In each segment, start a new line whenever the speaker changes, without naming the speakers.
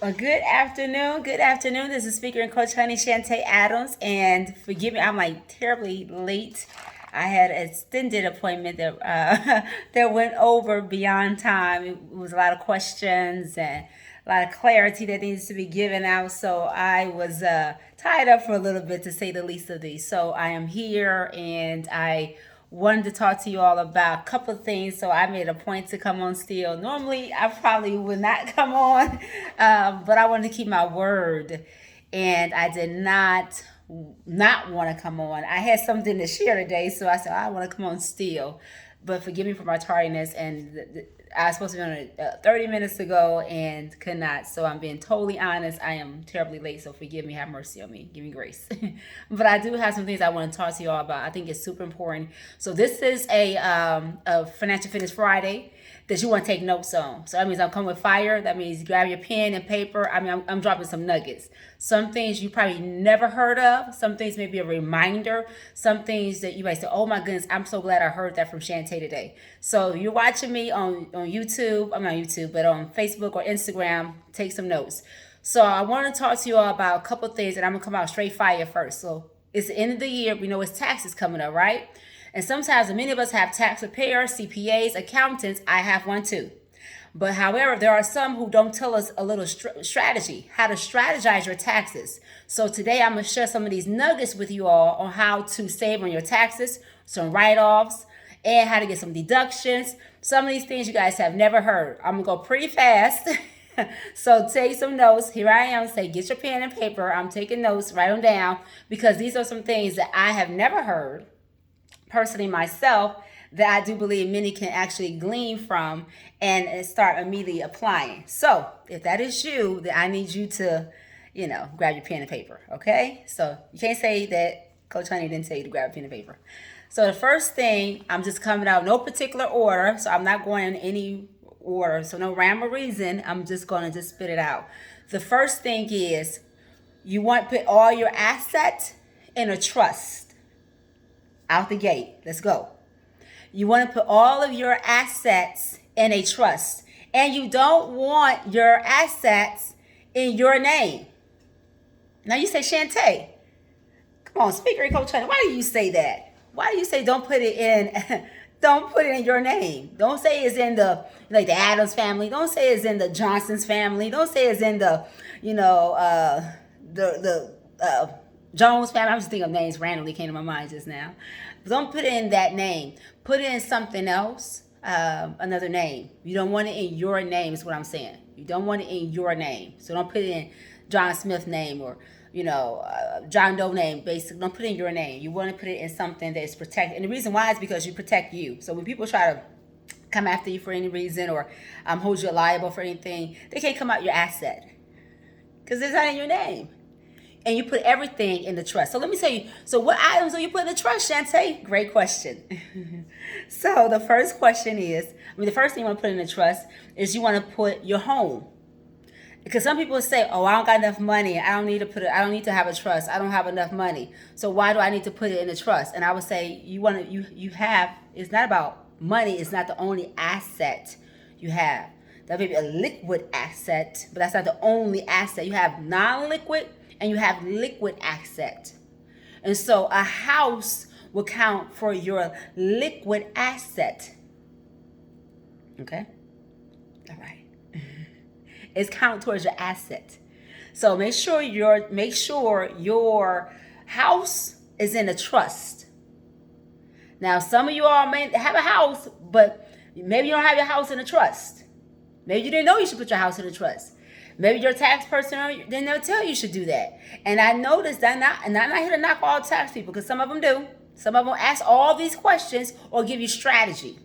Well, good afternoon. Good afternoon. This is Speaker and Coach Honey Shantay Adams. And forgive me, I'm like terribly late. I had an extended appointment that that went over beyond time. It was a lot of questions and a lot of clarity that needs to be given out. So I was tied up for a little bit, to say the least of these. So I am here, and I wanted to talk to you all about a couple of things. So I made a point to come on still. Normally, I probably would not come on, but I wanted to keep my word, and I did not want to come on. I had something to share today, so I said I want to come on still. But forgive me for my tardiness, and I was supposed to be on it 30 minutes ago and could not. So I'm being totally honest. I am terribly late, so forgive me. Have mercy on me. Give me grace. But I do have some things I want to talk to you all about. I think it's super important. So this is a Financial Fitness Friday that you want to take notes on. So that means I'm coming with fire. That means grab your pen and paper. I mean, I'm dropping some nuggets. Some things you probably never heard of. Some things may be a reminder. Some things that you might say, oh my goodness, I'm so glad I heard that from Shantay today. So you're watching me on YouTube. I'm not on YouTube, but on Facebook or Instagram. Take some notes. So I want to talk to you all about a couple things, and I'm going to come out straight fire first. So it's the end of the year. We know it's taxes coming up, right? And sometimes many of us have tax preparers, CPAs, accountants. I have one too. But however, there are some who don't tell us a little strategy, how to strategize your taxes. So today I'm going to share some of these nuggets with you all on how to save on your taxes, some write-offs, and how to get some deductions. Some of these things you guys have never heard. I'm going to go pretty fast. So take some notes. Here I am. Say, get your pen and paper. I'm taking notes. Write them down, because these are some things that I have never heard personally myself, that I do believe many can actually glean from and start immediately applying. So if that is you, then I need you to, grab your pen and paper. Okay? So you can't say that Coach Honey didn't tell you to grab a pen and paper. So the first thing, I'm just coming out no particular order. So I'm not going in any order. So no rhyme or reason. I'm just going to just spit it out. The first thing is, you want to put all your assets in a trust. Out the gate. Let's go. You want to put all of your assets in a trust. And you don't want your assets in your name. Now you say, Shantay, come on, Speaker and Coach Honey, why do you say that? Why do you say don't put it in don't put it in your name? Don't say it's in the Adams family. Don't say it's in the Johnson's family. Don't say it's in the, Jones family. I'm just thinking of names randomly came to my mind just now. But don't put it in that name. Put it in something else, another name. You don't want it in your name is what I'm saying. You don't want it in your name. So don't put it in John Smith's name or, John Doe name. Basically, don't put it in your name. You want to put it in something that is protected. And the reason why is because you protect you. So when people try to come after you for any reason or hold you liable for anything, they can't come out your asset because it's not in your name. And you put everything in the trust. So let me tell you, so what items do you put in the trust, Shantay? Great question. So the first question is, the first thing you want to put in the trust is you want to put your home. Because some people say, oh, I don't got enough money. I don't need to have a trust. I don't have enough money. So why do I need to put it in the trust? And I would say it's not about money. It's not the only asset you have. That may be a liquid asset, but that's not the only asset. You have non-liquid and you have liquid asset. And so a house will count for your liquid asset. Okay? All right. It's count towards your asset. So make sure your house is in a trust. Now, some of you all may have a house, but maybe you don't have your house in a trust. Maybe you didn't know you should put your house in a trust. Maybe your tax person didn't never tell you should do that. And I noticed that I'm not here to knock all tax people, because some of them do. Some of them ask all these questions or give you strategy.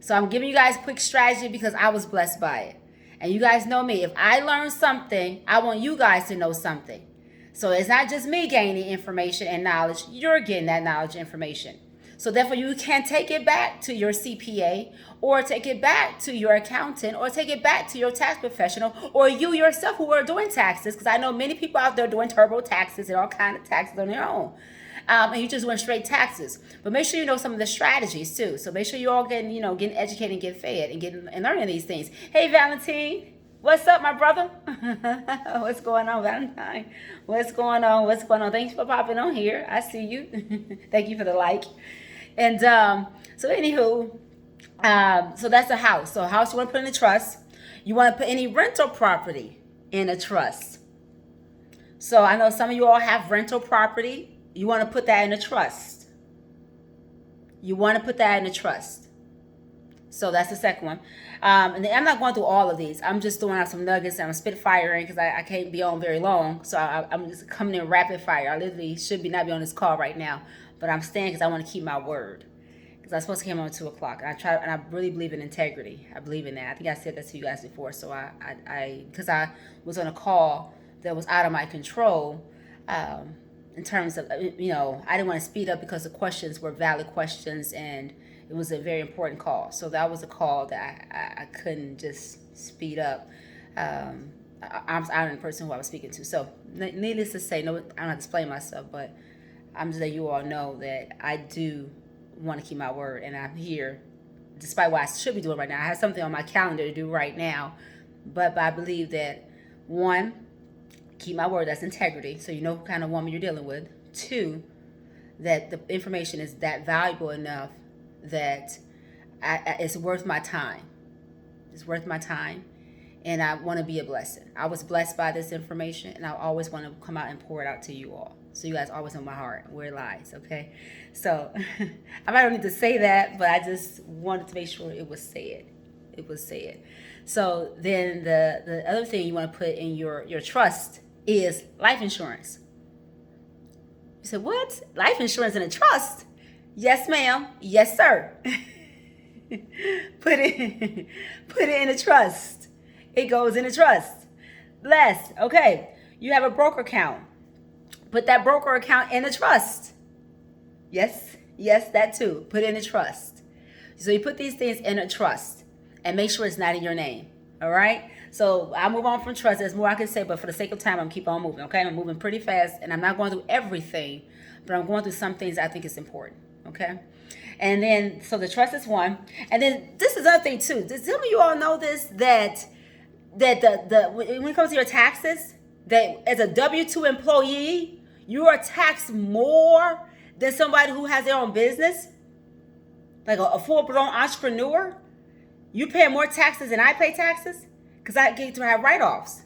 So I'm giving you guys quick strategy because I was blessed by it. And you guys know me. If I learn something, I want you guys to know something. So it's not just me gaining information and knowledge. You're getting that knowledge and information. So therefore, you can take it back to your CPA, or take it back to your accountant, or take it back to your tax professional, or you yourself who are doing taxes, because I know many people out there doing turbo taxes and all kinds of taxes on their own. And you just went straight taxes. But make sure you know some of the strategies too. So make sure you all getting educated and get fed and learning these things. Hey, Valentine. What's up, my brother? What's going on, Valentine? What's going on? What's going on? Thanks for popping on here. I see you. Thank you for the like. And so anywho, so that's a house. So a house you want to put in a trust. You want to put any rental property in a trust. So I know some of you all have rental property. You want to put that in a trust. You want to put that in a trust. So that's the second one. And then I'm not going through all of these. I'm just throwing out some nuggets and I'm spitfiring because I can't be on very long. So I'm just coming in rapid fire. I literally should be not be on this call right now, but I'm staying because I want to keep my word. Because I'm supposed to come on at 2 o'clock. And I really believe in integrity. I believe in that. I think I said that to you guys before. So because I was on a call that was out of my control. In terms of, I didn't want to speed up because the questions were valid questions and it was a very important call. So that was a call that I couldn't just speed up. I'm the person who I was speaking to. So needless to say, no, I don't have to explain myself, but I'm just letting you all know that I do want to keep my word and I'm here despite what I should be doing right now. I have something on my calendar to do right now, but I believe that one, keep my word, that's integrity, so you know what kind of woman you're dealing with. Two, that the information is that valuable enough that it's worth my time. It's worth my time, and I want to be a blessing. I was blessed by this information, and I always want to come out and pour it out to you all. So you guys always know my heart, where it lies, okay? So I might don't need to say that, but I just wanted to make sure it was said. It was said. So then the other thing you want to put in your trust is life insurance. You said, what? Life insurance in a trust? Yes, ma'am. Yes, sir. Put it in a trust. It goes in a trust. Last, okay, you have a broker account. Put that broker account in a trust. Yes, that too. Put it in a trust. So you put these things in a trust and make sure it's not in your name. All right? So I'll move on from trust. There's more I can say, but for the sake of time, I'm going to keep on moving, okay? I'm moving pretty fast, and I'm not going through everything, but I'm going through some things I think is important, okay? And then, so the trust is one. And then this is another thing, too. Does some of you all know this, that when it comes to your taxes, that as a W-2 employee, you are taxed more than somebody who has their own business? Like a full-blown entrepreneur? You pay more taxes than I pay taxes? Because I get to have write-offs.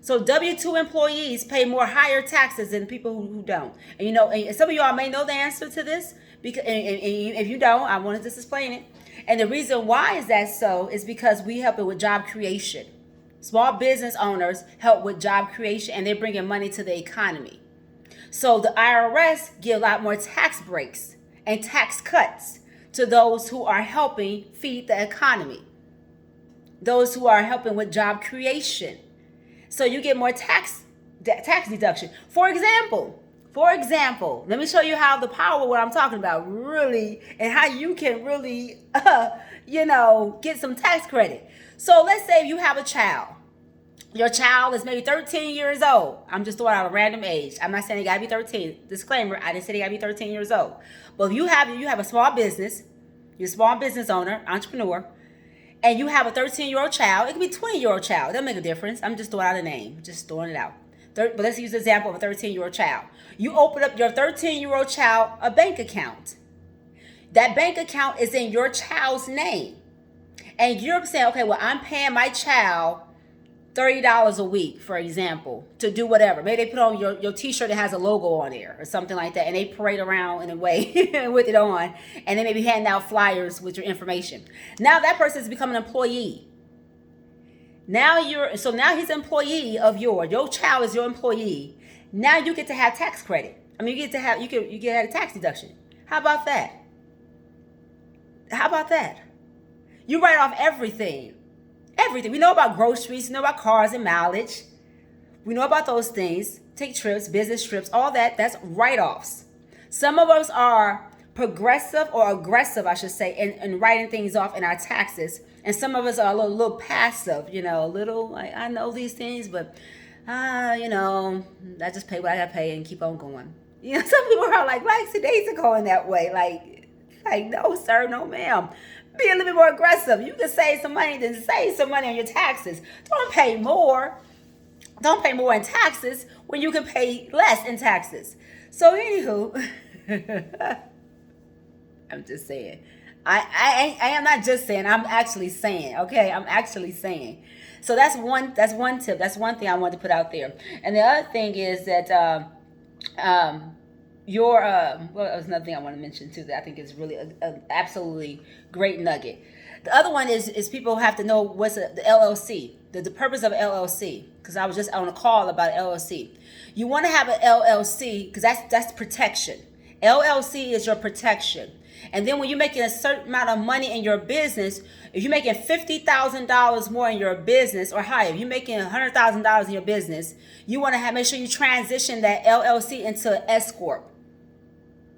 So W-2 employees pay more higher taxes than people who don't. And and some of y'all may know the answer to this. Because and if you don't, I want to just explain it. And the reason why is that so is because we help it with job creation. Small business owners help with job creation and they're bringing money to the economy. So the IRS give a lot more tax breaks and tax cuts to those who are helping feed the economy. Those who are helping with job creation. So you get more tax deduction. For example, let me show you how the power of what I'm talking about really, and how you can really, get some tax credit. So let's say you have a child. Your child is maybe 13 years old. I'm just throwing out a random age. I'm not saying they gotta be 13. Disclaimer, I didn't say they gotta be 13 years old. But if you have a small business, you're a small business owner, entrepreneur, and you have a 13-year-old child, it could be a 20-year-old child. It doesn't make a difference. I'm just throwing out a name. Just throwing it out. But let's use the example of a 13-year-old child. You open up your 13-year-old child a bank account. That bank account is in your child's name. And you're saying, okay, well, I'm paying my child $30 a week, for example, to do whatever. Maybe they put on your t-shirt that has a logo on there or something like that, and they parade around in a way with it on, and they maybe hand out flyers with your information. Now that person has become an employee. Now he's an employee of your child is your employee. Now you get to have tax credit. I mean, you get a tax deduction. How about that? You write off everything. Everything. We know about groceries, we know about cars and mileage. We know about those things. Take trips, business trips, all that. That's write-offs. Some of us are progressive or aggressive, I should say, in writing things off in our taxes. And some of us are a little passive, a little like, I know these things, but, I just pay what I got to pay and keep on going. Some people are like, days are going that way. Like, no, sir, no, ma'am. Be a little bit more aggressive. You can save some money, then save some money on your taxes. Don't pay more. Don't pay more in taxes when you can pay less in taxes. So anywho, I'm just saying. I am not just saying. I'm actually saying. Okay, I'm actually saying. So that's one. That's one tip. That's one thing I wanted to put out there. And the other thing is that your well, that was another thing I want to mention too. That I think is really a absolutely great nugget. The other one is people have to know what's the LLC, the purpose of LLC. Because I was just on a call about LLC. You want to have an LLC because that's protection. LLC is your protection. And then when you're making a certain amount of money in your business, if you're making $50,000 more in your business or higher, if you're making $100,000 in your business, you want to make sure you transition that LLC into an S corp.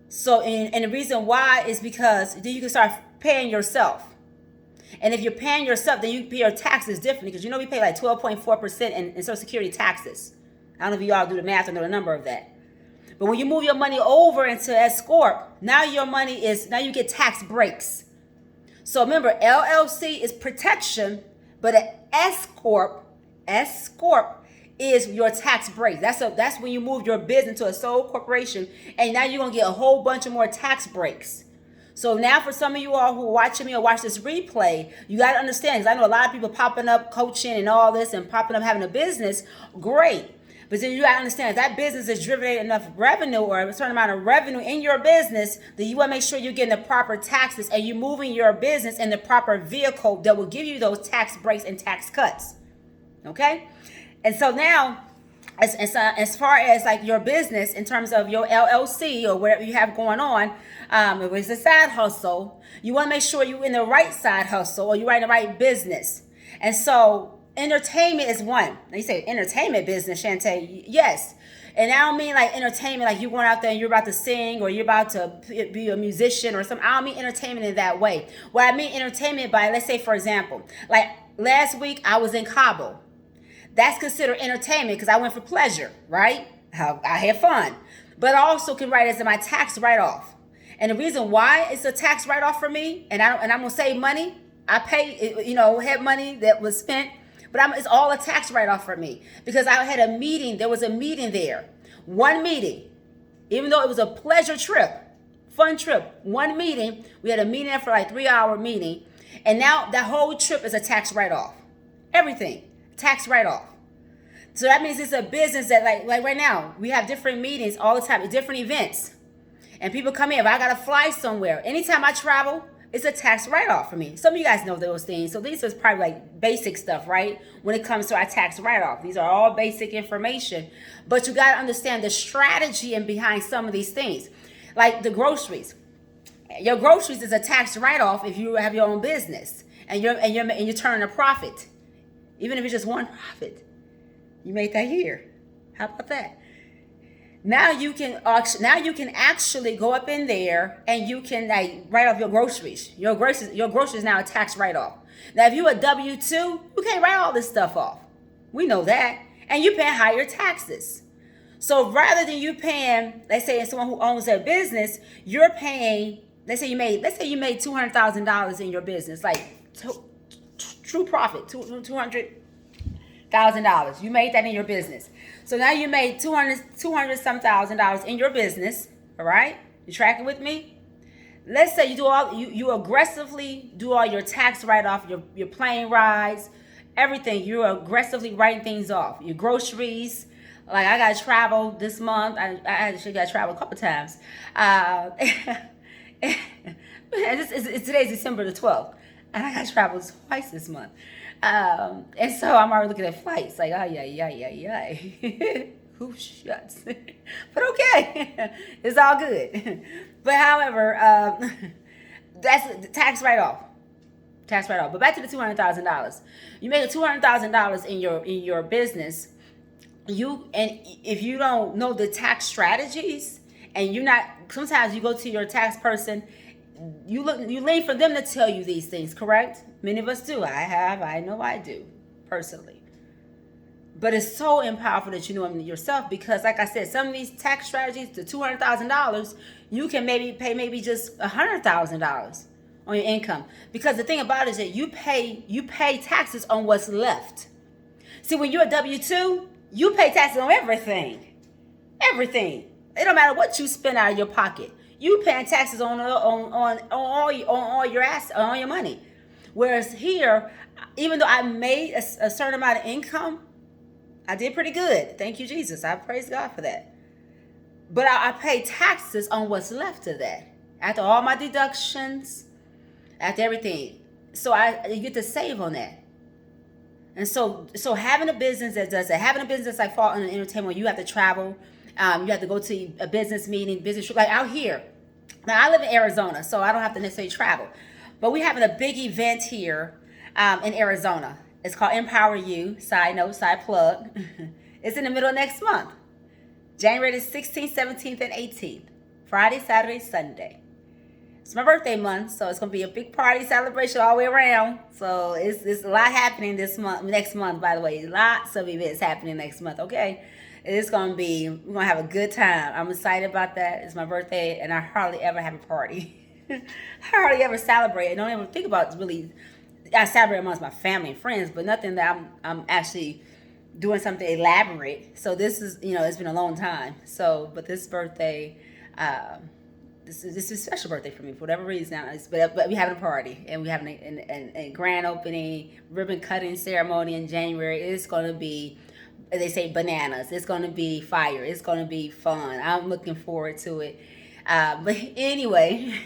So, and the reason why is because then you can start paying yourself. And if you're paying yourself, then you pay your taxes differently because we pay like 12.4% in Social Security taxes. I don't know if you all do the math or know the number of that. But when you move your money over into S corp, now your money now you get tax breaks. So remember, LLC is protection, but an S corp is your tax break. That's when you move your business to a sole corporation, and now you're gonna get a whole bunch of more tax breaks. So now for some of you all who are watching me or watch this replay, you got to understand, because I know a lot of people popping up coaching and all this and popping up having a business, great. But then you got to understand, if that business is generating enough revenue or a certain amount of revenue in your business, then you want to make sure you're getting the proper taxes and you're moving your business in the proper vehicle that will give you those tax breaks and tax cuts. Okay? And so now, as far as like your business in terms of your LLC or whatever you have going on, if it's a side hustle, you want to make sure you're in the right side hustle or you're in the right business. And so entertainment is one. Now you say entertainment business, Shantay. Yes. And I don't mean like entertainment, like you're going out there and you're about to sing or you're about to be a musician or something. I don't mean entertainment in that way. What I mean entertainment by, let's say, for example, like last week I was in Cabo. That's considered entertainment because I went for pleasure, right? I had fun. But I also can write it as my tax write-off. And the reason why it's a tax write-off for me, and I'm going to save money, I pay, had money that was spent, but it's all a tax write-off for me because I had a meeting. There was a meeting there. One meeting, even though it was a pleasure trip, fun trip, one meeting. We had a meeting there for like 3-hour meeting. And now that whole trip is a tax write-off. Everything, tax write-off. So that means it's a business that like right now, we have different meetings all the time, different events. And people come in. If I got to fly somewhere, anytime I travel, it's a tax write-off for me. Some of you guys know those things. So these is probably like basic stuff, right? When it comes to our tax write-off. These are all basic information. But you got to understand the strategy and behind some of these things. Like the groceries. Your groceries is a tax write-off if you have your own business. And you're turning a profit. Even if it's just one profit. You made that year. How about that? Now you can actually go up in there and you can like write off your groceries. Your groceries now a tax write-off. Now if you a W-2, you can't write all this stuff off. We know that. And you pay higher taxes. So rather than you paying, let's say someone who owns their business, you're paying, let's say you made $200,000 in your business, like true profit, $200,000. You made that in your business. So now you made $200 some thousand in your business. All right, you tracking with me? Let's say you aggressively do all your tax write-off, your plane rides, everything. You're aggressively writing things off. Your groceries. Like I got to travel this month. I actually got to travel a couple times. Today's December the 12th, and I got to travel twice this month. And so I'm already looking at flights like, oh, yeah. Who shuts? But okay, it's all good. But however, that's the tax write-off. But back to the $200,000. You make $200,000 in your business. If you don't know the tax strategies, and sometimes you go to your tax person. You lean for them to tell you these things, correct? Many of us do. I know I do, personally. But it's so powerful that you know them yourself because, like I said, some of these tax strategies, the $200,000, you can maybe pay just $100,000 on your income. Because the thing about it is that you pay taxes on what's left. See, when you're a W-2, you pay taxes on everything. Everything. It don't matter what you spend out of your pocket. You paying taxes on all your assets, on all your money. Whereas here, even though I made a certain amount of income, I did pretty good. Thank you, Jesus. I praise God for that. But I pay taxes on what's left of that. After all my deductions, after everything. So you get to save on that. And so having a business that does that, having a business that's like fall under entertainment, where you have to travel, you have to go to a business meeting, business trip, like out here. Now I live in Arizona, so I don't have to necessarily travel. But we're having a big event here in Arizona. It's called Empower You. Side note, side plug. It's in the middle of next month. January the 16th, 17th, and 18th. Friday, Saturday, Sunday. It's my birthday month, so it's going to be a big party celebration all the way around. So it's a lot happening next month, by the way. Lots of events happening next month, okay? We're going to have a good time. I'm excited about that. It's my birthday, and I hardly ever have a party. I hardly ever celebrate. I don't even think about really. I celebrate amongst my family and friends, but nothing that I'm actually doing something elaborate. So this is, it's been a long time. So, but this birthday, this is a special birthday for me for whatever reason. But we're having a party, and we're having a grand opening, ribbon cutting ceremony in January. It's going to be, they say, bananas. It's going to be fire. It's going to be fun. I'm looking forward to it. But anyway,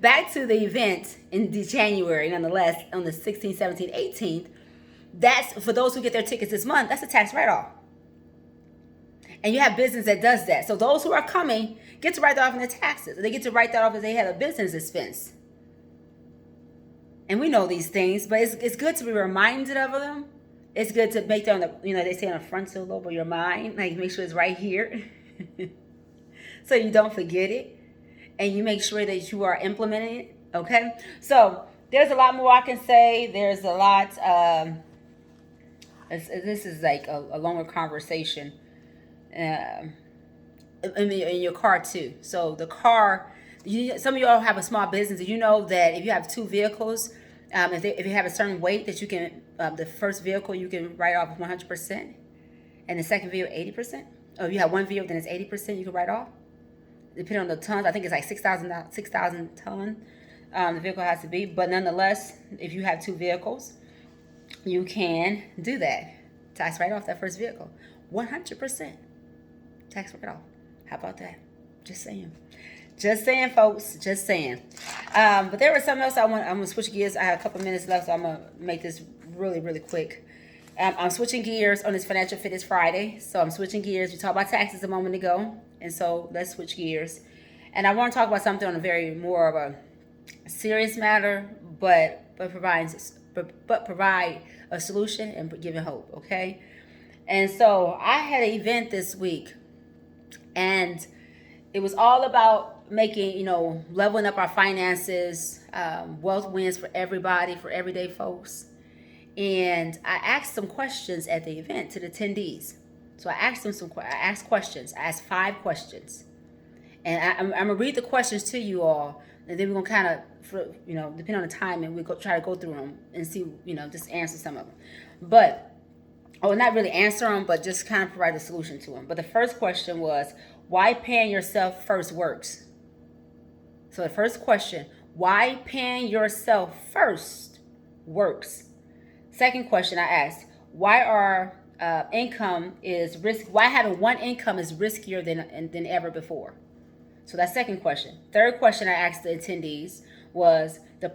back to the event in January, nonetheless, on the 16th, 17th, 18th. That's for those who get their tickets this month. That's a tax write-off. And you have business that does that. So those who are coming get to write that off in their taxes. They get to write that off as they had a business expense. And we know these things, but it's good to be reminded of them. It's good to make them on the, they say on the frontal lobe of your mind, like make sure it's right here. So you don't forget it. And you make sure that you are implementing it, okay? So there's a lot more I can say. There's a lot. This is like a longer conversation. In your car too. So the car, some of you all have a small business. Did you know that if you have two vehicles, if you have a certain weight, that you can, the first vehicle you can write off 100%, and the second vehicle 80%? Or if you have one vehicle, then it's 80% you can write off. Depending on the tons, I think it's like 6,000 tons the vehicle has to be. But nonetheless, if you have two vehicles, you can do that. Tax write-off that first vehicle. 100% tax write-off. How about that? Just saying. Just saying, folks. Just saying. But there was something else I'm going to switch gears. I have a couple minutes left, so I'm going to make this really, really quick. I'm switching gears on this Financial Fitness Friday. So I'm switching gears. We talked about taxes a moment ago. And so let's switch gears. And I want to talk about something on a very more of a serious matter, but provide a solution and give you hope, okay? And so I had an event this week, and it was all about making, leveling up our finances, wealth wins for everybody, for everyday folks. And I asked some questions at the event to the attendees. So I asked them I asked questions. I asked 5 questions. And I'm going to read the questions to you all, and then we're going to kind of, depending on the time, and we'll try to go through them and see, just answer some of them. But, not really answer them, but just kind of provide a solution to them. But the first question was, why paying yourself first works? So the first question, why paying yourself first works? Second question I asked, why having one income is riskier than ever before? So that's second question. Third question I asked the attendees was let's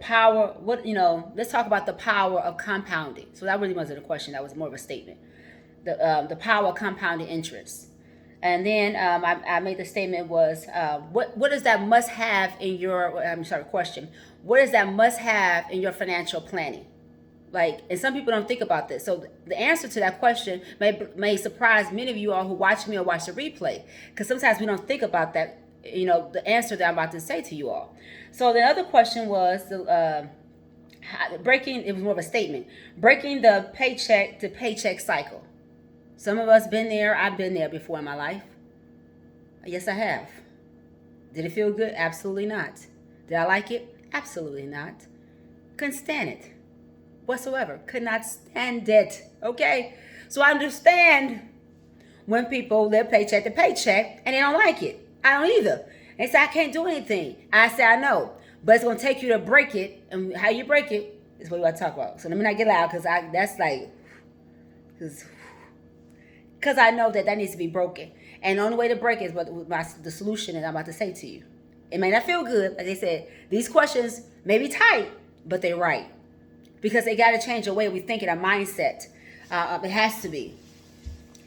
talk about the power of compounding. So that really wasn't a question, that was more of a statement. The power of compounding interest. And then I made the statement was, what is that must have in your, question. What is that must have in your financial planning? And some people don't think about this. So the answer to that question may surprise many of you all who watch me or watch the replay, because sometimes we don't think about that, the answer that I'm about to say to you all. So the other question was it was more of a statement, breaking the paycheck to paycheck cycle. Some of us been there. I've been there before in my life. Yes, I have. Did it feel good? Absolutely not. Did I like it? Absolutely not. Couldn't stand it whatsoever. Could not stand it. Okay? So I understand when people live paycheck to paycheck and they don't like it. I don't either. They say I can't do anything. I say I know. But it's gonna take you to break it. And how you break it is what we want to talk about. So let me not get loud because that's like because I know that needs to be broken. And the only way to break it is what the solution that I'm about to say to you. It may not feel good. Like I said, these questions may be tight, but they're right. Because they got to change the way we think in our mindset. It has to be.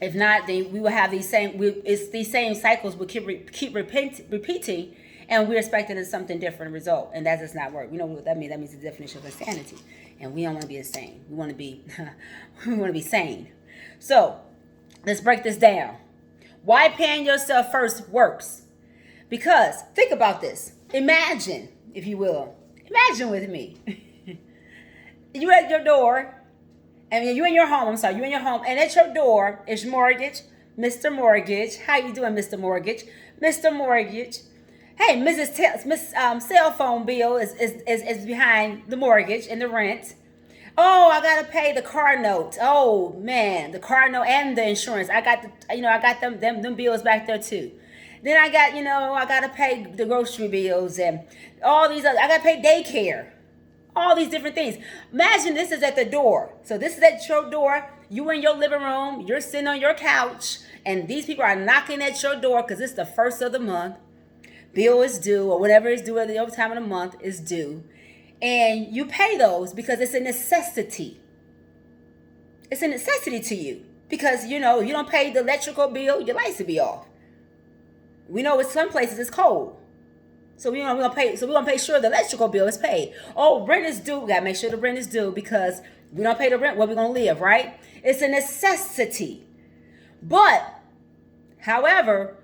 If not, then we will have these same cycles will keep repeating, and we're expecting something different result, and that does not work. You know what that means? That means the definition of insanity, and we don't want to be insane. We want to be sane. So let's break this down. Why paying yourself first works? Because think about this. Imagine, if you will, imagine with me. You at your door. You in your home, and at your door is mortgage, Mr. Mortgage. How you doing, Mr. Mortgage? Mr. Mortgage. Hey, Miss cell phone bill is behind the mortgage and the rent. Oh, I gotta pay the car note. Oh man, the car note and the insurance. I got them bills back there too. Then I gotta pay the grocery bills and all these other. I gotta pay daycare. All these different things. Imagine this is at the door. So this is at your door. You in your living room. You're sitting on your couch. And these people are knocking at your door because it's the first of the month. Bill is due, or whatever is due at the time of the month is due. And you pay those because it's a necessity. It's a necessity to you. Because, you don't pay the electrical bill, your lights will be off. We know in some places it's cold. So we're gonna pay sure the electrical bill is paid. Oh, rent is due. We gotta make sure the rent is due because we don't pay the rent. Where we gonna live, right? It's a necessity. But, however,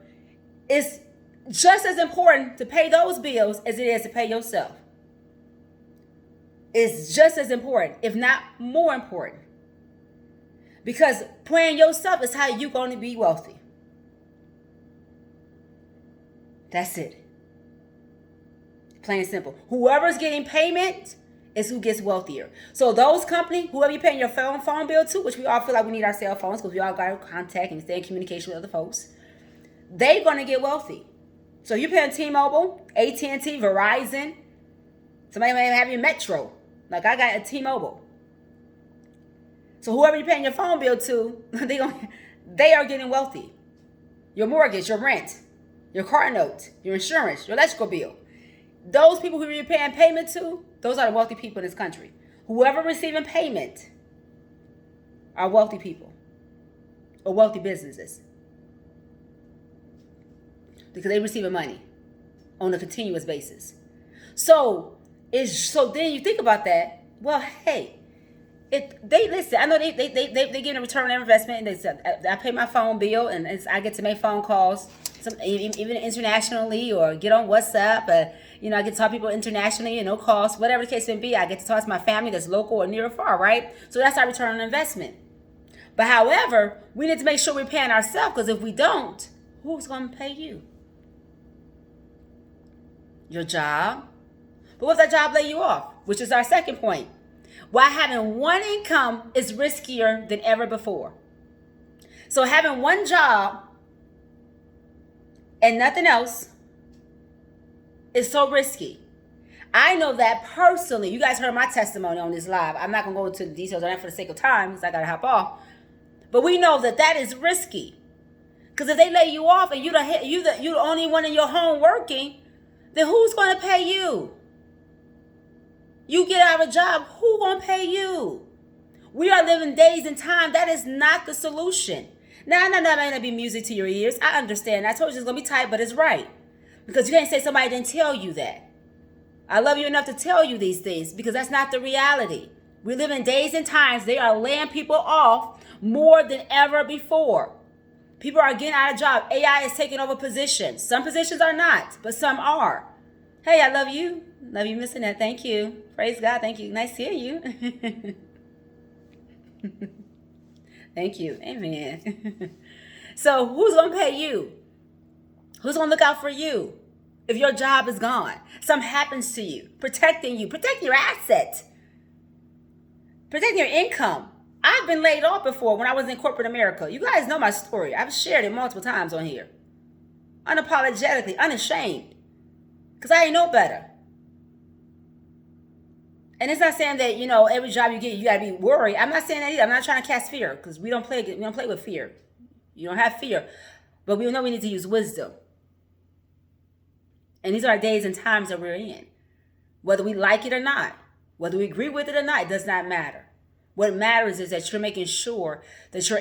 it's just as important to pay those bills as it is to pay yourself. It's just as important, if not more important. Because paying yourself is how you're gonna be wealthy. That's it. Plain and simple. Whoever's getting payment is who gets wealthier. So those companies, whoever you're paying your phone bill to, which we all feel like we need our cell phones because we all got to contact and stay in communication with other folks, they're going to get wealthy. So you're paying T-Mobile, AT&T, Verizon. Somebody may have your Metro. Like I got a T-Mobile. So whoever you're paying your phone bill to, they are getting wealthy. Your mortgage, your rent, your car note, your insurance, your electrical bill. Those people who you're paying payment to, those are the wealthy people in this country. Whoever receiving payment are wealthy people or wealthy businesses because they're receiving money on a continuous basis. So then you think about that. Well, hey, they listen. I know they get a return on their investment, and they said I pay my phone bill, and I get to make phone calls, even internationally, or get on WhatsApp. I get to talk to people internationally, no cost, whatever the case may be. I get to talk to my family that's local or near or far, right? So that's our return on investment. But however, we need to make sure we're paying ourselves, because if we don't, who's going to pay you? Your job. But what if that job lay you off? Which is our second point. Why having one income is riskier than ever before. So having one job and nothing else is so risky. I know that personally. You guys heard my testimony on this live. I'm not going to go into the details on that for the sake of time because I got to hop off. But we know that is risky. Because if they lay you off and you're the only one in your home working, then who's going to pay you? You get out of a job, who going to pay you? We are living days and time. That is not the solution. Now, that may not be music to your ears. I understand. I told you it's going to be tight, but it's right. Because you can't say somebody didn't tell you that. I love you enough to tell you these things because that's not the reality. We live in days and times. They are laying people off more than ever before. People are getting out of job. AI is taking over positions. Some positions are not, but some are. Hey, I love you. Love you, Miss Annette. Thank you. Praise God. Thank you. Nice seeing you. Thank you. Amen. So who's going to pay you? Who's going to look out for you? If your job is gone, something happens to you, protecting your assets, protecting your income. I've been laid off before when I was in corporate America. You guys know my story. I've shared it multiple times on here. Unapologetically, unashamed. Because I ain't know better. And it's not saying that, every job you get, you gotta be worried. I'm not saying that either. I'm not trying to cast fear, because we don't play with fear. You don't have fear. But we know we need to use wisdom. And these are days and times that we're in. Whether we like it or not, whether we agree with it or not, it does not matter. What matters is that you're making sure that your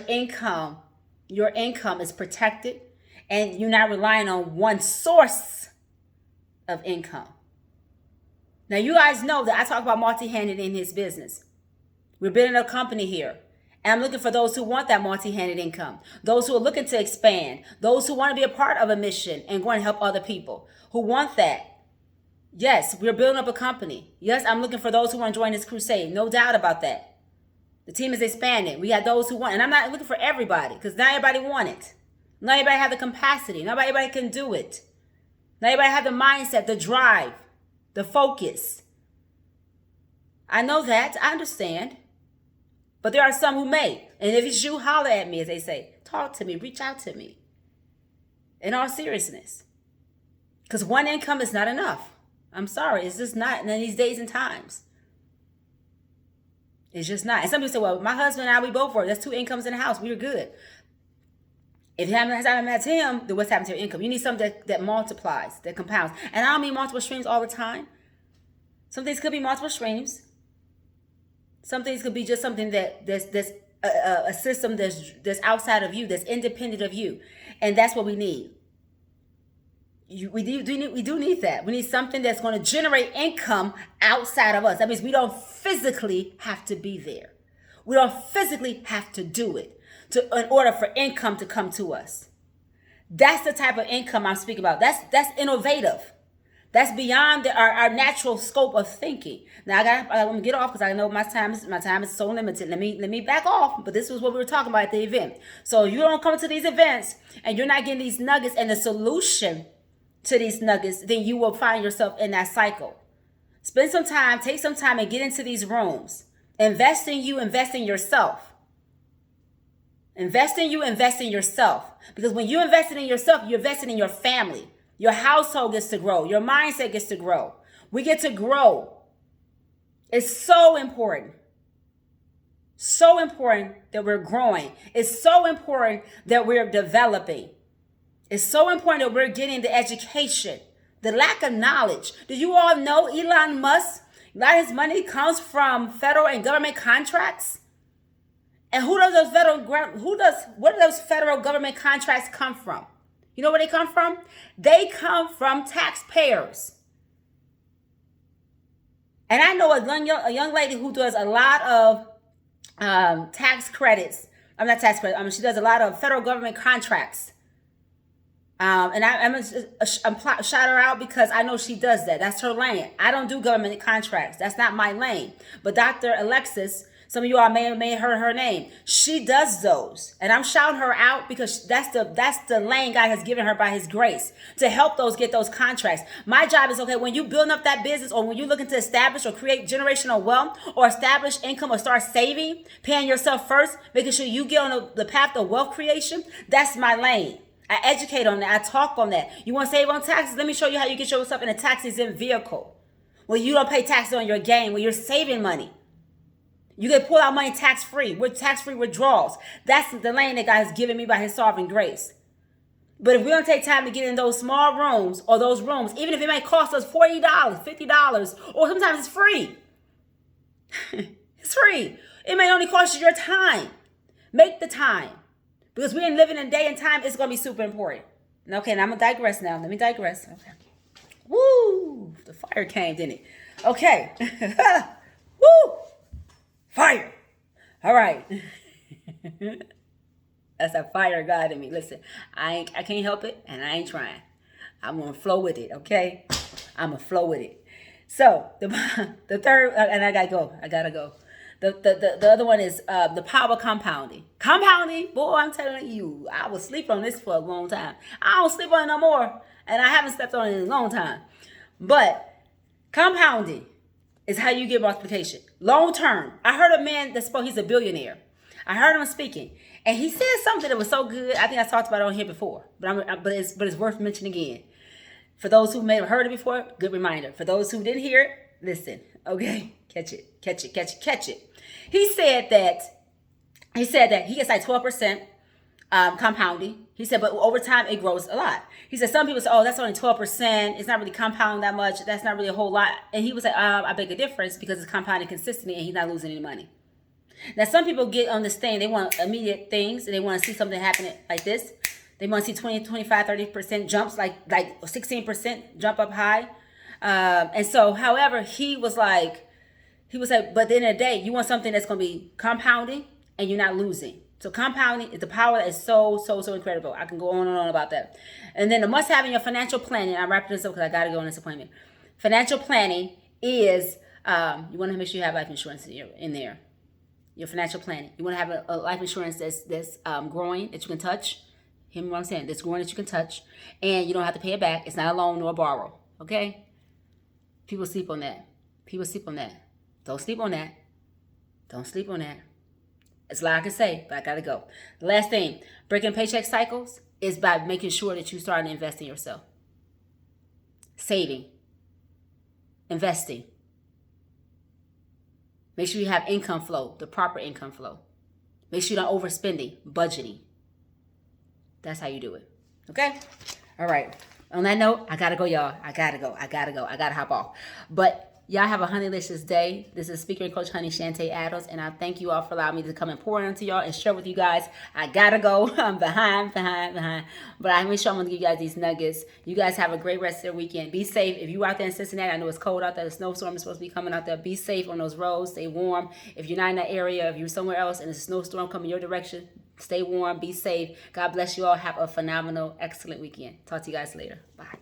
income is protected, and you're not relying on one source of income. Now, you guys know that I talk about multi-handed in his business. We're building a company here. And I'm looking for those who want that multi-handed income, those who are looking to expand, those who want to be a part of a mission and go and help other people, who want that. Yes, we're building up a company. Yes, I'm looking for those who want to join this crusade. No doubt about that. The team is expanding. We got those who want, and I'm not looking for everybody, because not everybody want it. Not everybody have the capacity. Not everybody can do it. Not everybody have the mindset, the drive, the focus. I know that. I understand. But there are some who may. And if it's you, holler at me, as they say. Talk to me. Reach out to me. In all seriousness. Because one income is not enough. I'm sorry. It's just not in these days and times. It's just not. And some people say, well, my husband and I, we both work. That's 2 incomes in the house. We're good. If you haven't met him, then what's happened to your income? You need something that multiplies, that compounds. And I don't mean multiple streams all the time. Some things could be multiple streams. Some things could be just something that's a system that's outside of you, that's independent of you. And that's what we need. We do need that. We need something that's going to generate income outside of us. That means we don't physically have to be there. We don't physically have to do it in order for income to come to us. That's the type of income I'm speaking about. That's innovative. That's beyond our natural scope of thinking. Now I'm gonna get off because I know my time is so limited. Let me back off. But this was what we were talking about at the event. So if you don't come to these events and you're not getting these nuggets and the solution to these nuggets, then you will find yourself in that cycle. Spend some time, take some time, and get into these rooms. Invest in you, invest in yourself. Invest in you, invest in yourself. Because when you invest in yourself, you're investing in your family. Your household gets to grow. Your mindset gets to grow. We get to grow. It's so important. So important that we're growing. It's so important that we're developing. It's so important that we're getting the education. The lack of knowledge. Do you all know Elon Musk? A lot of his money comes from federal and government contracts. And where do those federal government contracts come from? You know where they come from? They come from taxpayers. And I know a young lady who does a lot of tax credits. I'm not tax credits. She does a lot of federal government contracts. And I'm shout her out because I know she does that. That's her lane. I don't do government contracts. That's not my lane. But Dr. Alexis, some of you all may have heard her name. She does those. And I'm shouting her out because that's the lane God has given her by his grace to help those get those contracts. My job is, okay, when you building up that business or when you're looking to establish or create generational wealth or establish income or start saving, paying yourself first, making sure you get on the path of wealth creation, that's my lane. I educate on that. I talk on that. You want to save on taxes? Let me show you how you get yourself in a tax-exempt vehicle where you don't pay taxes on your gain, where you're saving money. You can pull out money tax-free with tax-free withdrawals. That's the lane that God has given me by his sovereign grace. But if we don't take time to get in those small rooms or those rooms, even if it might cost us $40, $50, or sometimes it's free. It's free. It may only cost you your time. Make the time. Because we're living in a day and time, it's going to be super important. Okay, now I'm going to digress now. Let me digress. Okay. Woo! The fire came, didn't it? Okay. Woo! Fire. All right. That's a fire God in me. Listen, I can't help it, and I ain't trying. I'm going to flow with it, okay? I'm going to flow with it. So, the third, and I got to go. The other one is the power compounding. Compounding, boy, I'm telling you, I was sleeping on this for a long time. I don't sleep on it no more. and I haven't stepped on it in a long time. But compounding is how you get multiplication. Long term. I heard a man that spoke, he's a billionaire. I heard him speaking, and he said something that was so good. I think I talked about it on here before, but it's worth mentioning again. For those who may have heard it before, good reminder. For those who didn't hear it, listen. Okay, catch it, catch it, catch it, catch it. He said that he gets like 12% compounding. He said, but over time it grows a lot. He said some people say, oh, that's only 12%. It's not really compounding that much. That's not really a whole lot. And he was like, I beg a difference because it's compounding consistently and he's not losing any money. Now, some people get on this thing. They want immediate things and they want to see something happening like this. They want to see 20, 25, 30% jumps, like 16% jump up high. And so, however, he was like, but at the end of the day, you want something that's going to be compounding and you're not losing. So compounding is the power that is so incredible. I can go on and on about that. And then the must have in your financial planning, I'm wrapping this up because I got to go on this appointment. Financial planning is, you want to make sure you have life insurance in there. Your financial planning. You want to have a life insurance that's growing, that you can touch. Hear me what I'm saying? That's growing that you can touch. And you don't have to pay it back. It's not a loan nor a borrow. Okay? People sleep on that. People sleep on that. Don't sleep on that. Don't sleep on that. That's all I can say, but I got to go. The last thing, breaking paycheck cycles is by making sure that you start to invest in yourself. Saving. Investing. Make sure you have income flow, the proper income flow. Make sure you're not overspending, budgeting. That's how you do it. Okay? All right. On that note, I got to go, y'all. I got to go. I got to hop off. But y'all have a honeylicious day. This is Speaker and Coach Honey Shantay Adams, and I thank you all for allowing me to come and pour into y'all and share with you guys. I got to go. I'm behind. But I make sure I'm going to give you guys these nuggets. You guys have a great rest of your weekend. Be safe. If you're out there in Cincinnati, I know it's cold out there. The snowstorm is supposed to be coming out there. Be safe on those roads. Stay warm. If you're not in that area, if you're somewhere else and there's a snowstorm coming your direction, stay warm. Be safe. God bless you all. Have a phenomenal, excellent weekend. Talk to you guys later. Bye.